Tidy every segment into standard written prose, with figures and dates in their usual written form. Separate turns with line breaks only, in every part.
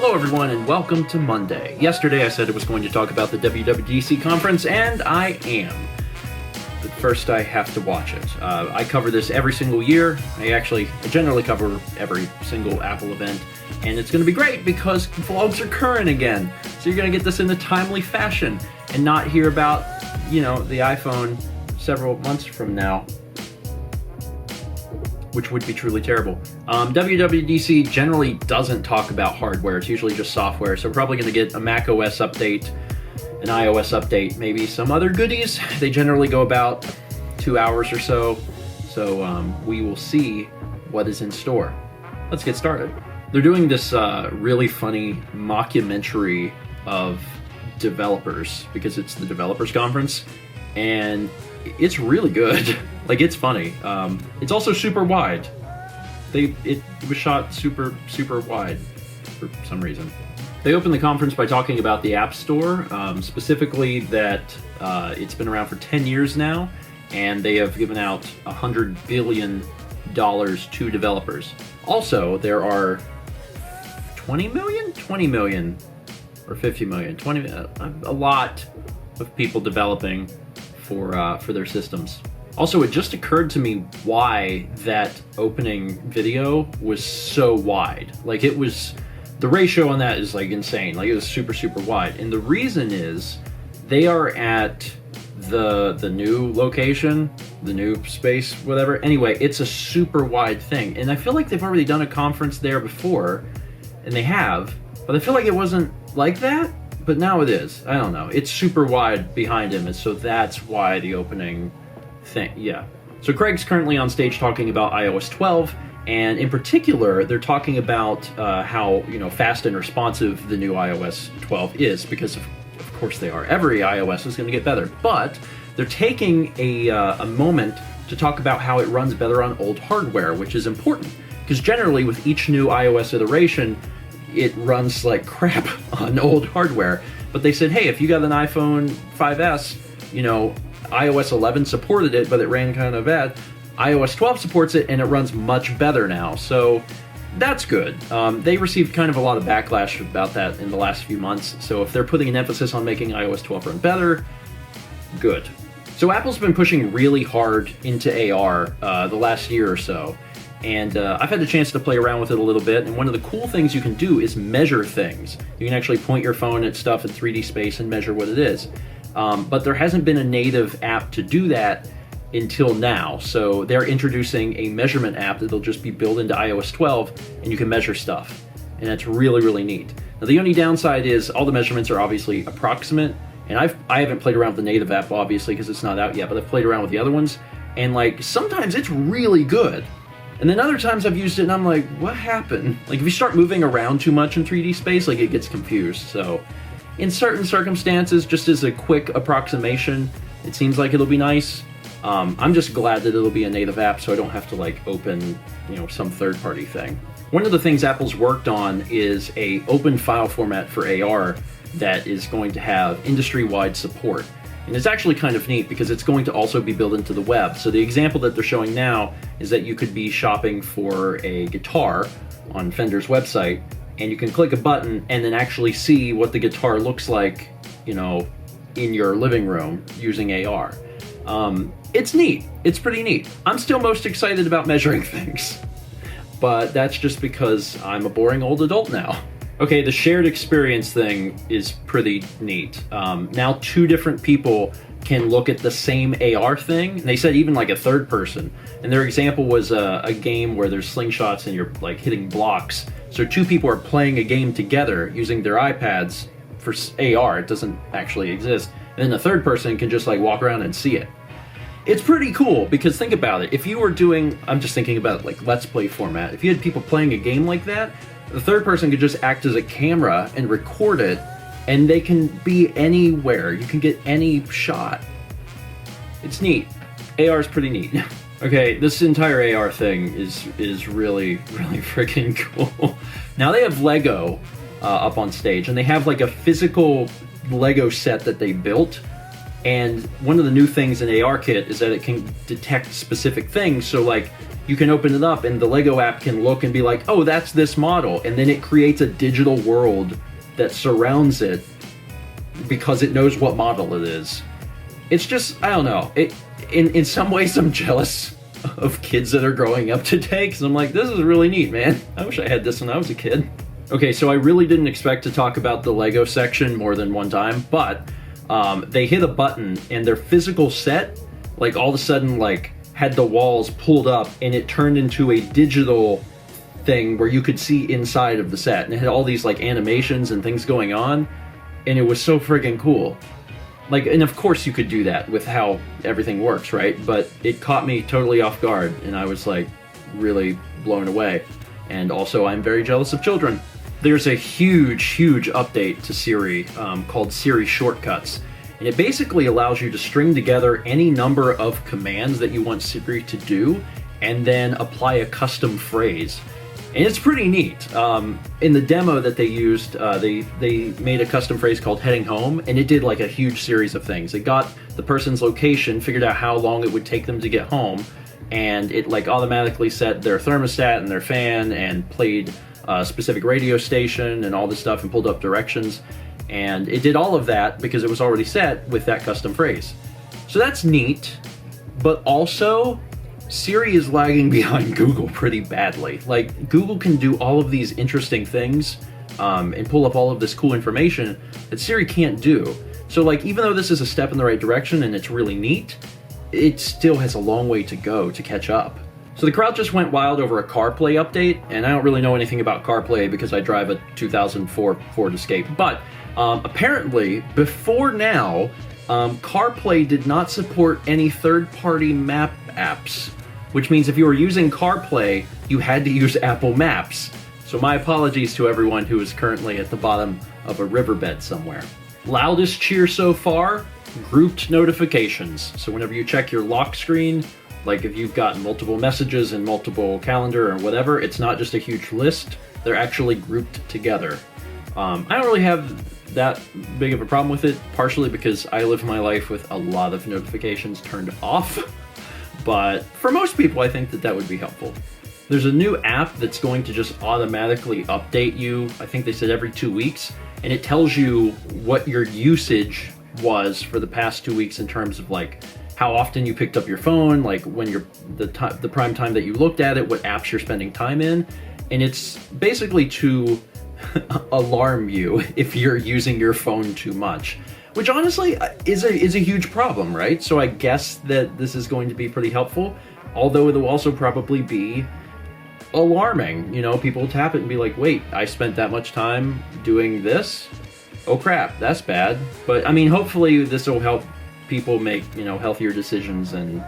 Hello everyone and welcome to Monday. Yesterday I said I was going to talk about the Wwdc conference, and I am. But first I have to watch it. I cover this every single year. I generally cover every single Apple event, and it's going to be great because vlogs are current again. So you're going to get this in a timely fashion and not hear about, the iPhone several months from now, which would be truly terrible. WWDC generally doesn't talk about hardware. It's usually just software, so we're probably going to get a Mac OS update, an iOS update, maybe some other goodies. They generally go about 2 hours or so, we will see what is in store. Let's get started. They're doing this really funny mockumentary of developers, because it's the developers conference, and it's really good. It's funny. It's also super wide. It was shot super wide for some reason. They opened the conference by talking about the App Store, specifically that it's been around for 10 years now, and they have given out $100 billion to developers. Also, there are 20 million, or 50 million, a lot of people developing for their systems. Also, it just occurred to me why that opening video was so wide. The ratio on that is insane. It was super wide. And the reason is they are at the new location, the new space, whatever. Anyway, it's a super wide thing. And I feel like they've already done a conference there before, and they have, but I feel like it wasn't like that, but now it is. I don't know. It's super wide behind him, and so that's why the opening thing, yeah. So Craig's currently on stage talking about iOS 12, and in particular, they're talking about how fast and responsive the new iOS 12 is, because of course they are. Every iOS is going to get better, but they're taking a moment to talk about how it runs better on old hardware, which is important, because generally with each new iOS iteration, it runs like crap on old hardware. But they said, hey, if you got an iPhone 5S, iOS 11 supported it, but it ran kind of bad. iOS 12 supports it, and it runs much better now. So that's good. They received kind of a lot of backlash about that in the last few months. So if they're putting an emphasis on making iOS 12 run better, good. So Apple's been pushing really hard into AR the last year or so. And I've had the chance to play around with it a little bit, and one of the cool things you can do is measure things. You can actually point your phone at stuff in 3D space and measure what it is. But there hasn't been a native app to do that until now. So they're introducing a measurement app that'll just be built into iOS 12, and you can measure stuff. And that's really neat. Now the only downside is all the measurements are obviously approximate, and I haven't played around with the native app, obviously, because it's not out yet, but I've played around with the other ones, and sometimes it's really good. And then other times I've used it and I'm like, what happened? If you start moving around too much in 3D space, it gets confused. So in certain circumstances, just as a quick approximation, it seems like it'll be nice. I'm just glad that it'll be a native app, so I don't have to open, some third-party thing. One of the things Apple's worked on is a open file format for AR that is going to have industry-wide support. And it's actually kind of neat because it's going to also be built into the web. So the example that they're showing now is that you could be shopping for a guitar on Fender's website, and you can click a button and then actually see what the guitar looks like, in your living room using AR. It's neat. It's pretty neat. I'm still most excited about measuring things, but that's just because I'm a boring old adult now. Okay, the shared experience thing is pretty neat. Now 2 different people can look at the same AR thing. And they said even a third person. And their example was a game where there's slingshots and you're hitting blocks. So 2 people are playing a game together using their iPads for AR. It doesn't actually exist. And then the third person can just walk around and see it. It's pretty cool because think about it. If you were doing, I'm just thinking about Let's Play format. If you had people playing a game like that, the third person could just act as a camera and record it, and they can be anywhere. You can get any shot. It's neat. AR is pretty neat. Okay, this entire AR thing is really freaking cool. Now they have Lego up on stage, and they have a physical Lego set that they built. And one of the new things in AR Kit is that it can detect specific things. So you can open it up and the Lego app can look and be like, oh, that's this model. And then it creates a digital world that surrounds it because it knows what model it is. It's just, I don't know. In some ways, I'm jealous of kids that are growing up today, because I'm like, this is really neat, man. I wish I had this when I was a kid. Okay, so I really didn't expect to talk about the Lego section more than one time, but they hit a button and their physical set, like all of a sudden, like had the walls pulled up and it turned into a digital thing where you could see inside of the set, and it had all these like animations and things going on, and it was so friggin' cool. Like, and of course you could do that with how everything works, right? But it caught me totally off guard, and I was like really blown away. And also, I'm very jealous of children. There's a huge update to Siri called Siri Shortcuts. And it basically allows you to string together any number of commands that you want Siri to do, and then apply a custom phrase. And it's pretty neat. In the demo that they used, they made a custom phrase called heading home, and it did like a huge series of things. It got the person's location, figured out how long it would take them to get home, and it like automatically set their thermostat and their fan and played a specific radio station and all this stuff and pulled up directions. And it did all of that because it was already set with that custom phrase. So that's neat, but also Siri is lagging behind Google pretty badly. Like, Google can do all of these interesting things and pull up all of this cool information that Siri can't do. So like, even though this is a step in the right direction and it's really neat, it still has a long way to go to catch up. So the crowd just went wild over a CarPlay update, and I don't really know anything about CarPlay because I drive a 2004 Ford Escape, but apparently before now, CarPlay did not support any third-party map apps, which means if you were using CarPlay, you had to use Apple Maps. So my apologies to everyone who is currently at the bottom of a riverbed somewhere. Loudest cheer so far, grouped notifications. So whenever you check your lock screen, like if you've got multiple messages and multiple calendar or whatever, it's not just a huge list, they're actually grouped together. I don't really have that big of a problem with it, partially because I live my life with a lot of notifications turned off. But for most people, I think that would be helpful. There's a new app that's going to just automatically update you, I think they said every 2 weeks, and it tells you what your usage was for the past 2 weeks in terms of like how often you picked up your phone, like when the prime time that you looked at it, what apps you're spending time in, and it's basically to alarm you if you're using your phone too much. Which honestly is a huge problem, right? So I guess that this is going to be pretty helpful, although it'll also probably be alarming. You know, people tap it and be like, wait, I spent that much time doing this? Oh crap, that's bad. But I mean, hopefully this will help people make, you know, healthier decisions and,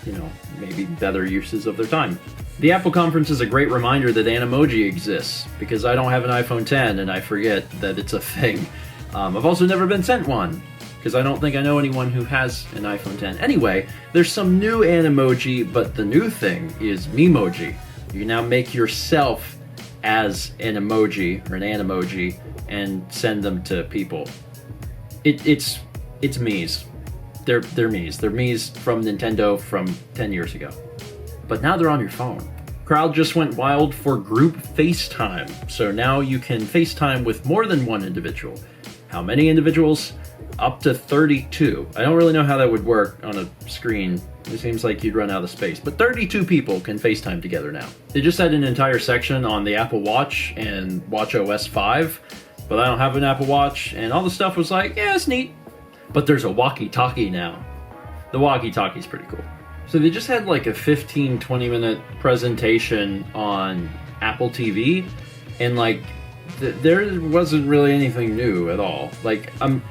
you know, maybe better uses of their time. The Apple conference is a great reminder that Animoji exists, because I don't have an iPhone 10 and I forget that it's a thing. I've also never been sent one, because I don't think I know anyone who has an iPhone 10. Anyway, there's some new Animoji, but the new thing is Memoji. You can now make yourself as an emoji, or an Animoji, and send them to people. It's Mii's. They're Mii's. They're Mii's from Nintendo from 10 years ago. But now they're on your phone. Crowd just went wild for group FaceTime. So now you can FaceTime with more than one individual. How many individuals? Up to 32. I don't really know how that would work on a screen. It seems like you'd run out of space. But 32 people can FaceTime together now. They just had an entire section on the Apple Watch and watchOS 5. But I don't have an Apple Watch, and all the stuff was like, yeah, it's neat. But there's a walkie-talkie now. The walkie-talkie's pretty cool. So they just had like a 15-20 minute presentation on Apple TV, and like there wasn't really anything new at all. Like I'm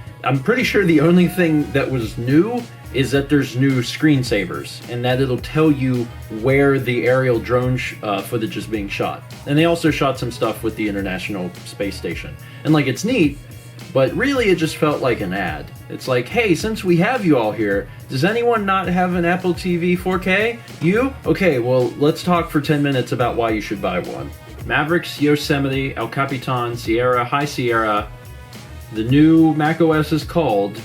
pretty sure the only thing that was new is that there's new screensavers, and that it'll tell you where the aerial drone footage is being shot. And they also shot some stuff with the International Space Station. And like, it's neat, but really it just felt like an ad. It's like, hey, since we have you all here, does anyone not have an Apple TV 4K? You? Okay, well, let's talk for 10 minutes about why you should buy one. Mavericks, Yosemite, El Capitan, Sierra, High Sierra. The new macOS is called...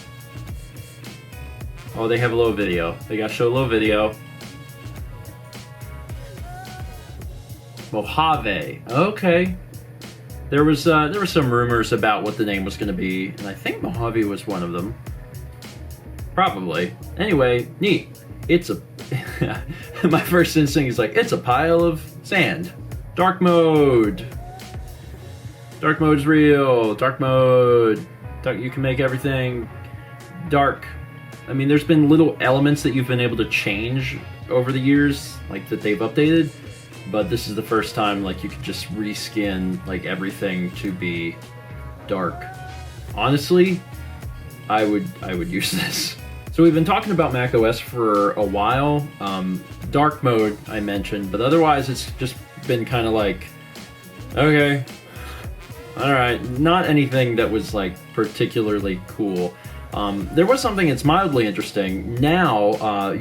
Oh, they have a little video. They gotta show a little video. Mojave. Okay. There was some rumors about what the name was going to be, and I think Mojave was one of them. Probably. Anyway, neat. It's a... My first instinct is like, it's a pile of sand. Dark mode. Dark mode's real. Dark mode. You can make everything dark. I mean, there's been little elements that you've been able to change over the years, like that they've updated, but this is the first time like you could just reskin like everything to be dark. Honestly, I would use this. So we've been talking about macOS for a while. Dark mode I mentioned, but otherwise it's just been kind of like, okay, all right, not anything that was like particularly cool. There was something that's mildly interesting. Now,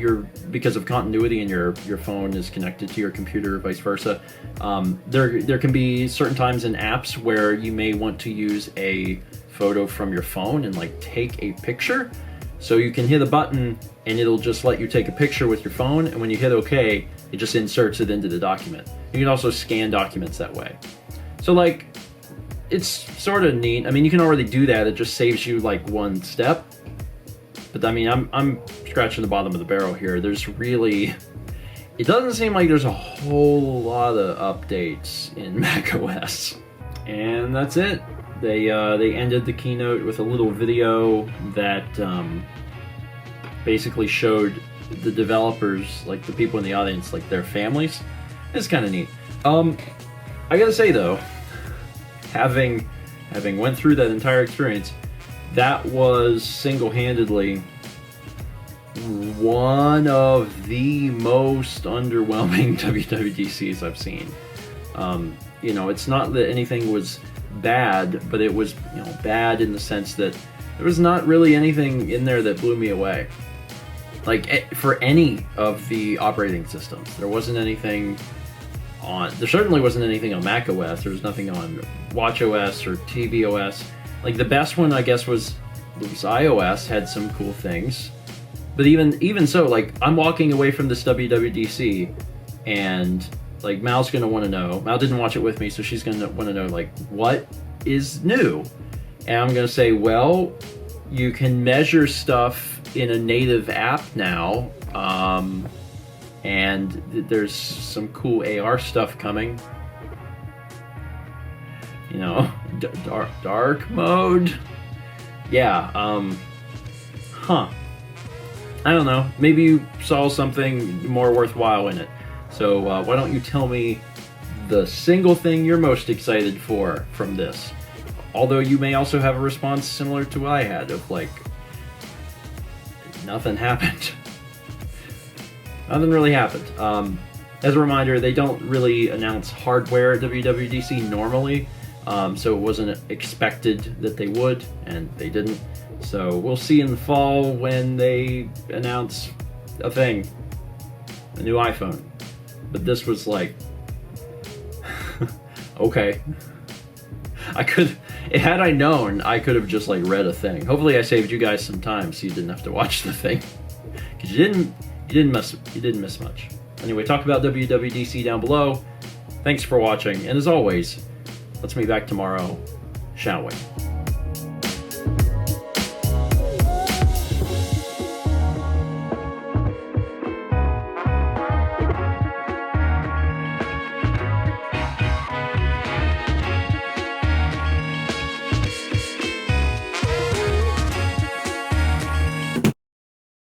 because of continuity and your phone is connected to your computer, vice versa, there can be certain times in apps where you may want to use a photo from your phone and like take a picture. So you can hit a button and it'll just let you take a picture with your phone, and when you hit OK, it just inserts it into the document. You can also scan documents that way. So like, it's sort of neat. I mean, you can already do that. It just saves you like one step. But I mean, I'm scratching the bottom of the barrel here. There's really, it doesn't seem like there's a whole lot of updates in macOS. And that's it. They ended the keynote with a little video that basically showed the developers, like the people in the audience, like their families. It's kind of neat. I gotta say though, having went through that entire experience, that was single-handedly one of the most underwhelming WWDCs I've seen. You know, it's not that anything was bad, but it was, you know, bad in the sense that there was not really anything in there that blew me away. Like, for any of the operating systems, there wasn't anything on, there certainly wasn't anything on macOS, there was nothing on watchOS or tvOS. Like, the best one, I guess, was iOS, had some cool things. But even so, like, I'm walking away from this WWDC, and, like, Mal's gonna want to know, Mal didn't watch it with me, so she's gonna want to know, like, what is new? And I'm gonna say, well, you can measure stuff in a native app now, and there's some cool AR stuff coming. You know, dark mode. Yeah, I don't know. Maybe you saw something more worthwhile in it. So why don't you tell me the single thing you're most excited for from this? Although you may also have a response similar to what I had of like, nothing happened. Nothing really happened. As a reminder, they don't really announce hardware at WWDC normally, so it wasn't expected that they would, and they didn't. So we'll see in the fall when they announce a thing, a new iPhone. But this was like, okay. Had I known, I could have just like read a thing. Hopefully I saved you guys some time so you didn't have to watch the thing. Because you didn't miss much. Anyway, talk about WWDC down below. Thanks for watching, and as always, let's meet back tomorrow, shall we?